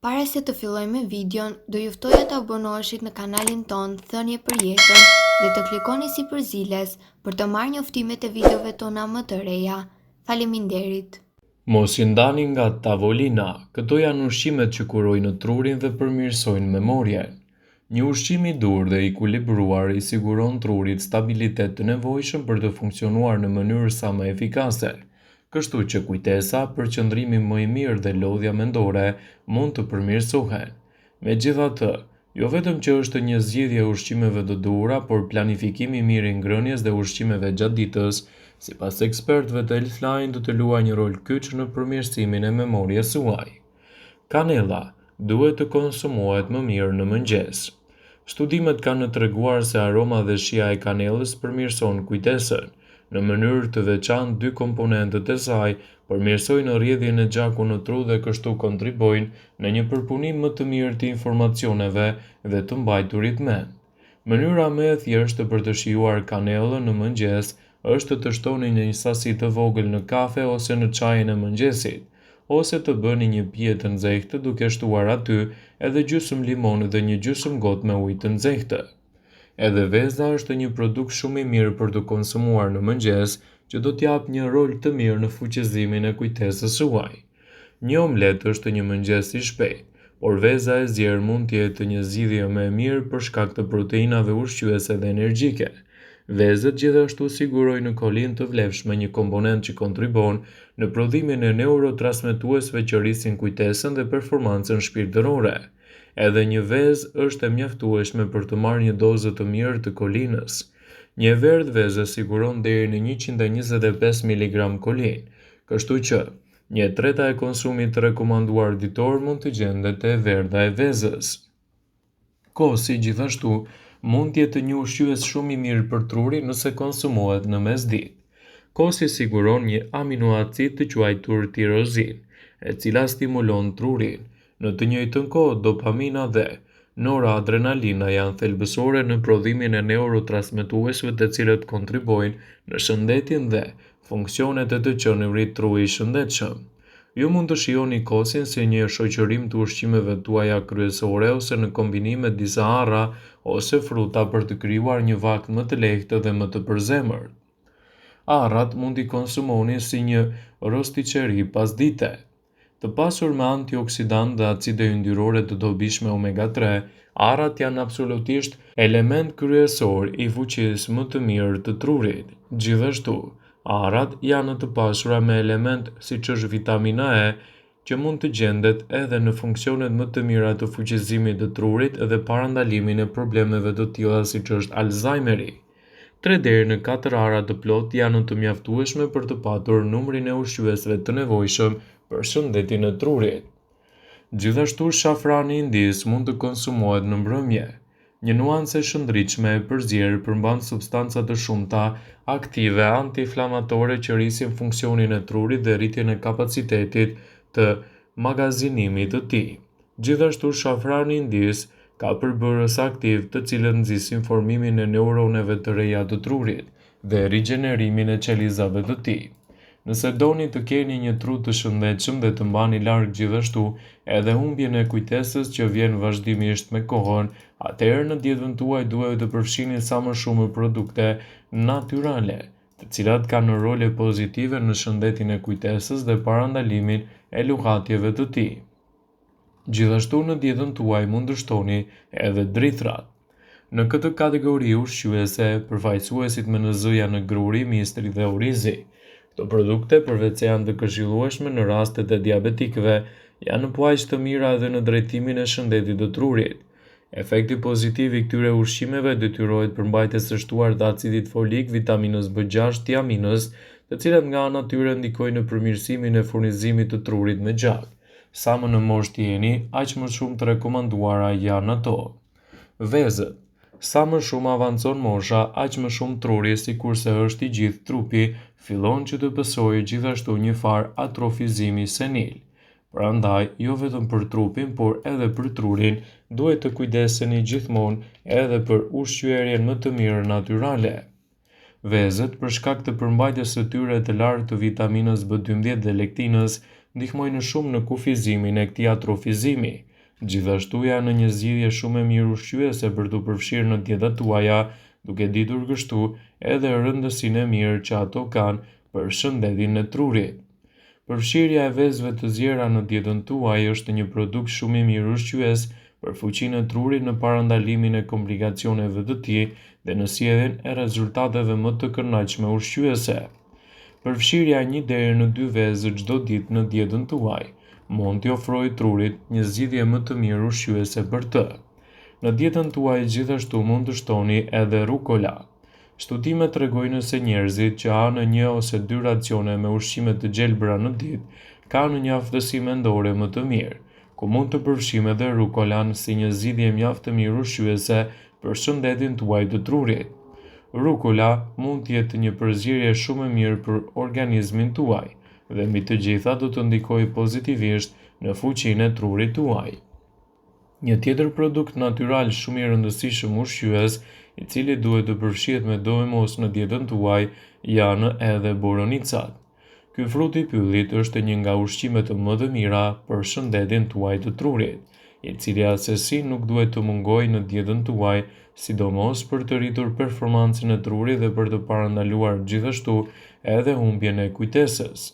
Para se të filloj me videon, do ju ftoja të abonoheshit në kanalin ton Thënie për Jetën dhe të klikoni si përziles për të marrë njoftimet e videove tona më të reja. Faleminderit. Mos i ndani nga tavolina, këto janë ushqimet që kurojnë trurin dhe përmirësojnë memorien. Një ushqim i dur dhe i ekuilibruar i siguron trurit stabilitet të nevojshëm për të funksionuar në mënyrë sa më efikase. Kështu që kujtesa, përqendrimi më i mirë dhe lodhja mendore mund të përmirësohen. Megjithatë, jo vetëm që është një zgjidhje e ushqimeve të duhura, por planifikimi i mirë i ngrënies dhe ushqimeve gjatë ditës, sipas ekspertëve të Healthline, do të luajë një rol kyç në përmirësimin e memories suaj. Kanella duhet të konsumohet më mirë në mëngjes. Studimet kanë treguar se aroma dhe shija e kanellës përmirëson kujtesën. Në mënyrë të veçantë, dy komponentët e saj përmirësojnë rrjedhjen e gjakut në tru dhe kështu kontribojnë në një përpunim më të mirë të informacioneve dhe të mbajturit mend. Mënyra më e thjeshtë për të shijuar kanellën në mëngjes është të shtoni një sasi të vogël në kafe ose në çajin e mëngjesit, ose të bëni një pije të nxehtë duke shtuar aty edhe gjysmë limon dhe një gjysmë gotë me ujë të nxehtë. Edhe veza është një produkt shumë i mirë për të konsumuar në mëngjes, që do t'jap një rol të mirë në fuqizimin e kujtesës suaj. Një omlet është një mëngjes i shpejtë, por veza e zjerë mund të jetë një zgjidhje më e mirë për shkak të proteinave ushqyese dhe energjike. Vezët gjithashtu sigurojnë në kolin të vlefshme, një komponent që kontribon në prodhimin e neurotransmetuesve që rrisin kujtesën dhe performancën shpirtërore. Edhe një vezë është e mjaftueshme për të marrë një dozë të mirë të kolinës. Një verdh vezë siguron deri në 125 mg kolin, kështu që 1/3 e konsumit të rekomanduar ditor mund të gjendet te e verdha e vezës. Kosi gjithashtu mund të jetë një ushqyes shumë i mirë për trurin nëse konsumohet në mesditë. Kosi siguron një aminoacid të quajtur tirozin, e cila stimulon trurin. Në të njëjtën kohë, dopamina dhe noradrenalina janë thelbësore në prodhimin e neurotransmetuesve të cilët kontribojnë në shëndetin dhe funksionet e të qenurit truri i shëndetshëm. Ju mund të shihoni kosin si një shoqërim të ushqimeve tuaja kryesore ose në kombinim me disa arra ose fruta për të krijuar një vakt më të lehtë dhe më të përzemërt. Arrat mund t'i konsumoni si një rostiqeri pasdite. Të pasur me antioksidant dhe acide yndyrore të dobishme omega 3, arrat janë absolutisht element kryesor i fuqisë më të mirë të trurit. Gjithashtu, arrat janë të pasura me element siç është vitamina E, që mund të gjendet edhe në funksionet më të mira të fuqizimit të trurit dhe parandalimin e problemeve të tilla siç është Alzheimeri. 3 deri në 4 arra të plotë janë të mjaftueshme për të patur numrin e ushqyesve të nevojshëm për shëndetin e trurit. Gjithashtu, shafrani indis mund të konsumohet në mbrëmje. Një nuancë e shëndritshme e përzierë përmban substanca të shumta aktive antiinflamatore që rrisin funksionin e trurit dhe rritjen e kapacitetit të magazinimit të tij. Gjithashtu, shafrani indis ka përbërës aktiv të cilët nxisin formimin e neuroneve të reja të trurit dhe rigjenerimin e qelizave të tij. Nëse doni të keni një tru të shëndetshëm dhe të mbani larg gjithashtu edhe humbjen e kujtesës që vjen vazhdimisht me kohën, atëherë në dietën tuaj duhet të përfshini sa më shumë produkte natyrale, të cilat kanë role pozitive në shëndetin e kujtesës dhe parandalimin e luhatjeve të tij. Gjithashtu në dietën tuaj mund të shtoni edhe drithrat. Në këtë kategori ushqyese, përfaqësuesit me NZ janë gruri, mistri dhe orizi. Këto produkte, përveç se janë të këshillueshme në rastet e diabetikëve, janë po aq të mira edhe në drejtimin e shëndetit të trurit. Efekti pozitiv i këtyre ushqimeve detyrohet përmbajtjes së shtuar të acidit folik, vitaminës B6, tiaminës, të cilat nga ana e tyre ndikojnë në përmirësimin e furnizimit të trurit me gjak. Sa më në moshë jeni, aq më shumë të rekomanduara janë ato. Vezët. Sa më shumë avancon mosha, aq më shumë truri, sikurse është i gjithë trupi, fillon që të pësojë gjithashtu një farë atrofizimi senil. Prandaj, jo vetëm për trupin, por edhe për trurin, duhet të kujdeseni gjithmonë edhe për ushqyerjen më të mirë natyrale. Vezët, për shkak të përmbajtjes së tyre të lartë të vitaminës B12 dhe lektinës, ndihmojnë shumë në kufizimin e këtij atrofizimi. Gjithashtu janë një zgjidhje shumë e mirë ushqyese për t'u përfshirë në dietat tuaja, duke ditur kështu edhe rëndësinë e mirë që ato kanë për shëndetin e trurit. Përfshirja e vezëve të zjera në dietën tuaj është një produkt shumë i mirë ushqyes për fuqinë e trurit në parandalimin e komplikacioneve të tij dhe në sjelljen e rezultateve më të këndshme ushqyese. Përfshirja e 1 deri në 2 vezë çdo ditë në dietën tuaj mund t'i ofrojë trurit një zgjidhje më të mirë ushqyese për të. Në dietën tuaj gjithashtu mund të shtoni edhe rukola. Studimet tregojnë se njerëzit që hanë 1 ose 2 racione me ushqime të gjelbra në ditë kanë një aftësi mendore më të mirë, ku mund të përfshijmë edhe rukolan si një zgjidhje mjaft e mirë ushqyese për shëndetin tuaj të trurit. Rukola mund të jetë një përzierje shumë e mirë për organizmin tuaj dhe mbi të gjitha do të ndikojë pozitivisht në fuqinë e trurit tuaj. Një tjetër produkt natyral shumë i rëndësishëm ushqyes, i cili duhet të përfshihet me do e mos në dietën tuaj, janë edhe boronicat. Ky frut i pyllit është një nga ushqimet më të mira për shëndetin tuaj të trurit, i cili asesi nuk duhet të mungojë në dietën tuaj, sidomos për të rritur performancën e trurit dhe për të parandaluar gjithashtu edhe humbjen e kujtesës.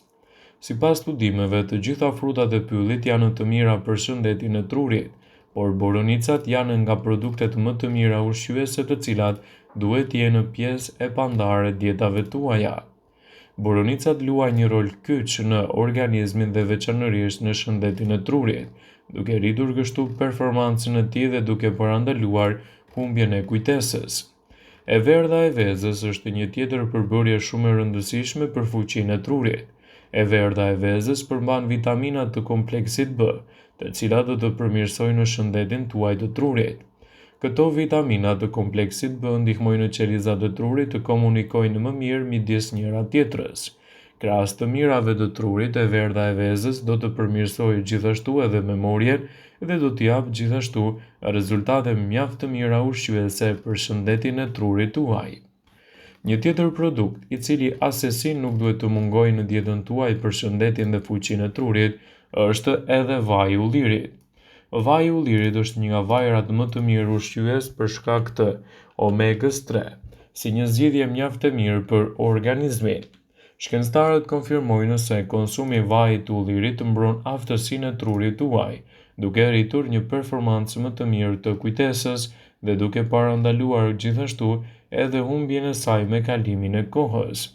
Sipas studimeve, të gjitha frutat e pyllit janë të mira për shëndetin e trurit, por boronicat janë nga produktet më të mira ushqyese të cilat duhet të jenë pjesë e pandare dietave tuaja. Boronicat luajnë një rol kyç në organizmin dhe veçanërisht në shëndetin e trurit, duke rritur kështu performancën e tij dhe duke parandaluar humbjen e kujtesës. E verdha e vezës është një tjetër përbërje shumë e rëndësishme për fuqinë e trurit. E verdha e vezës përmban vitamina të kompleksit B, të cilat do të përmirësojnë shëndetin tuaj të trurit. Këto vitamina të kompleksit B ndihmojnë qelizat e trurit të komunikojnë më mirë midis njëra tjetrës. Krahas të mirave të trurit, e verdha e vezës do të përmirësojë gjithashtu edhe memorien dhe do t'i japë gjithashtu rezultate mjaft të mira ushqyese për shëndetin e trurit tuaj. Një tjetër produkt, i cili asesi nuk duhet të mungojë në dietën tuaj për shëndetin dhe fuqinë e trurit, është edhe vaji i ullirit. Vaji i ullirit është një nga vajrat më të mirë ushqyes për shkak të omegës 3, si një zgjidhje mjaft e mirë për organizmin. Shkencëtarët konfirmojnë se konsumi i vajit të ullirit mbron aftësinë e trurit tuaj, duke rritur një performancë më të mirë të kujtesës dhe duke parandaluar gjithashtu edhe humbjen e saj me kalimin e kohës.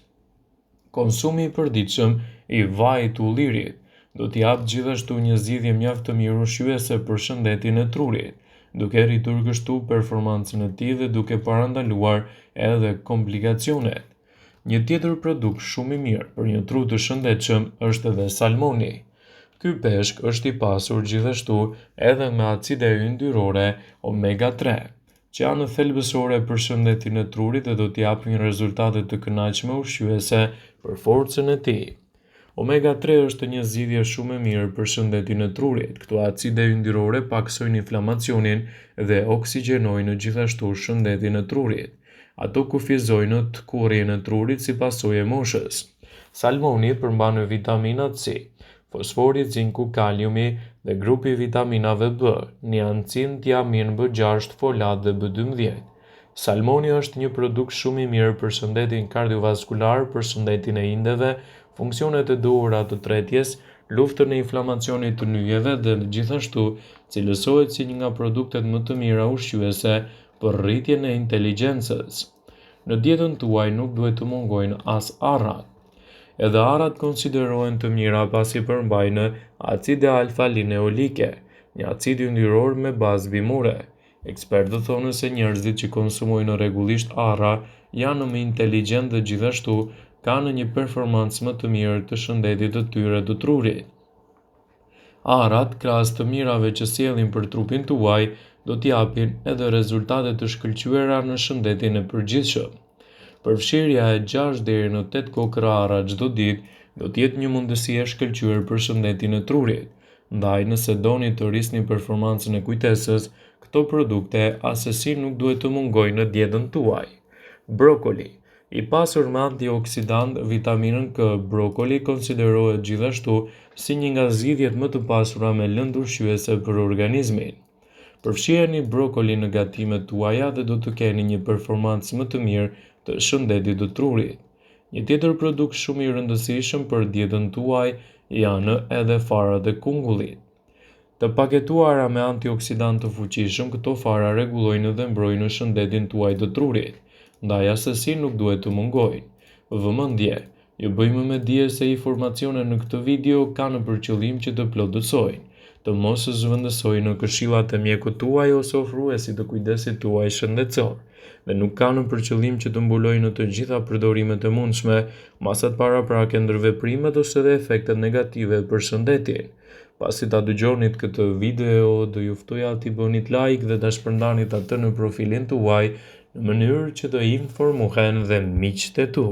Konsumi i përditshëm i vajit të ullirit do t'i japë gjithashtu një zgjidhje mjaft të mirë ushqyese për shëndetin e trurit, duke rritur kështu performancën e tij dhe duke parandaluar edhe komplikacionet. Një tjetër produkt shumë i mirë për një tru të shëndetshëm është edhe salmoni. Ky peshk është i pasur gjithashtu edhe me acide yndyrore omega 3, që janë thelbësore për shëndetin e trurit dhe do t'i japin rezultate të kënaqshme ushqyese për forcën e tij. Omega 3 është një zgjidhje shumë e mirë për shëndetin e trurit. Këto acide yndyrore paksojnë inflamacionin dhe oksigjenojnë gjithashtu shëndetin e trurit. Ato kufizojnë të kurrjen e trurit si pasojë e moshës. Salmoni përmban vitaminat C, fosfori, zinku, kaliumi dhe grupi i vitaminave B, niacin, tiamin, B6, folat dhe B12. Salmoni është një produkt shumë i mirë për shëndetin kardiovaskular, për shëndetin e indeve, funksionet e duhura të tretjes, luftën e inflamacionit të nyjeve dhe gjithashtu cilësohet si një nga produktet më të mira ushqyese për rritjen e inteligjencës. Në dietën tuaj nuk duhet të mungojnë as arrat. Edhe arrat konsiderohen të mira pasi përmbajnë acide alfa-lineolike, një acid yndyror me bazë bimore. Ekspertët thonë se njerëzit që konsumojnë rregullisht arra janë më inteligjent dhe gjithashtu kanë një performancë më të mirë të shëndetit të tyre të trurit. Arrat, krahas të mirave që sjellin për trupin tuaj, do t'i japin edhe rezultate të shkëlqyera në shëndetin e përgjithshëm. Përfshirja e 6 deri në 8 kokra arra çdo ditë do të jetë një mundësi e shkëlqyer për shëndetin e trurit. Ndaj nëse doni të rrisni performancën e kujtesës, këto produkte asesi nuk duhet të mungojnë në dietën tuaj. Brokoli, I pasur me antioksidant, vitaminën K, brokoli konsiderohet gjithashtu si një nga zgjidhjet më të pasura me lëndë ushqyese për organizmin. Përfshireni brokoli në gatimet tuaja dhe do të keni një performancë më të mirë të shëndetit të trurit. Një tjetër produkt shumë i rëndësishëm për dietën tuaj janë edhe farat e kungullit. Të paketuara me antioksidantë të fuqishëm, këto fara rregullojnë dhe mbrojnë shëndetin tuaj të trurit, ndaj asesi nuk duhet të mungojnë. Vëmendje, ju bëjmë me dije se informacionet në këtë video kanë për qëllim që të plotësojnë, të mos zhvendësojnë në këshillat e mjekut tuaj ose ofruesit të kujdesit tuaj shëndetësor, dhe nuk kanë për qëllim që të mbulojnë në të gjitha përdorimet e mundshme masat paraprake ndër veprimet ose dhe efektet negative për shëndetin. Pasi ta dëgjonit këtë video, do ju ftoja t'i bënit like dhe ta shpërndanit atë në profilin tuaj në mënyrë që të informohen dhe miqtë e tu.